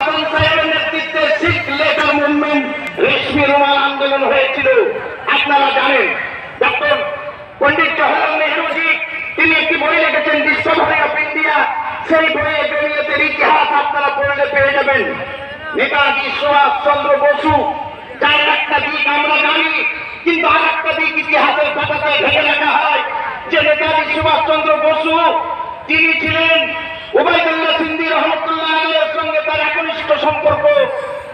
নেতৃত্বে শিখ labour movement রেশমি রুমাল আন্দোলন হয়েছিল। আপনারা জানেন ডক্টর পন্ডিত জওহরলাল নেহরুজি তিনি একটি বই লিখেছেন ডিসকভারি অফ ইন্ডিয়া। সেই বইয়ে জমিয়তের ইতিহাস আপনারা পড়লে পেয়ে যাবেন। নেতাজি সুভাষ চন্দ্র বসু যার একটা দিক আমরা জানি, কিন্তু আর একটা দিক ইতিহাসের পাতাতে ঢেকে রাখা হয় যে নেতাজি সুভাষ চন্দ্র বসু তিনি ছিলেন ওবায়দুল্লাহ সিন্ধি রহমতুল্লাহ আলাইহির সঙ্গে তার একনিষ্ঠ সম্পর্ক।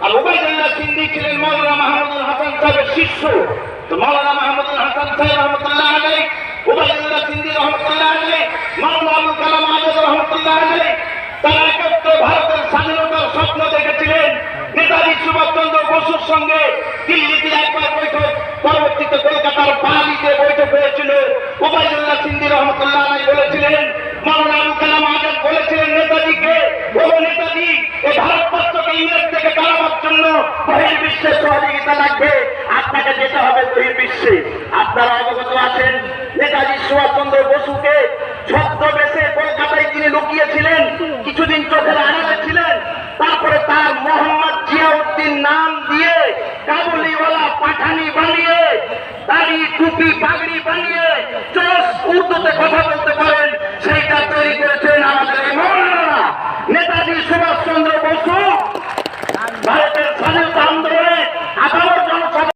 আর ওবায়দুল্লাহ সিন্ধি ছিলেন মাওলানা মাহমুদুল হাসান সাহেবের শিষ্য। তো মাওলানা মাহমুদুল হাসান সাহেব রহমতুল্লাহ আলাইহি, ওবায়দুল্লাহ সিন্ধি রহমতুল্লাহ আলাইহি, মাওলানা আবুল কালাম আজাদ রহমতুল্লাহ আলাইহি তারা একত্রে ভারতের স্বাধীনতার স্বপ্ন দেখেছিলেন। নেতাজি সুভাষ চন্দ্র বসুর সঙ্গে দিল্লিতে একবার বৈঠক, পরবর্তীতে কলকাতার পাহাড়িতে বৈঠক হয়েছিল। ওবায়দুল্লাহ সিন্ধি রহমতুল্লাহ আলাইহি বলেছিলেন, মাওলানা আবুল কালাম আজাদ বলেছিলেন নেতাজিকে, বলো নেতাজি এই ভারতবর্ষকে ইংরেজ থেকে তাড়াবার জন্য বহির্বিশ্বের সহযোগিতা লাগবে, আপনাকে যেতে হবে বহির্বিশ্বে। আপনারা অবগত আছেন নেতাজি সুভাষচন্দ্র বসুকে ছদ্মবেশে কলকাতায় তিনি লুকিয়েছিলেন, কিছুদিন চোখের আড়ালে ছিলেন। তারপরে তার মোহাম্মদ জিয়াউদ্দিন নাম দিয়ে কাবুলিওয়ালা পাঠানি বানিয়ে, দাড়ি টুপি পাগড়ি বানিয়ে, উর্দুতে কথা বলতে পারেন,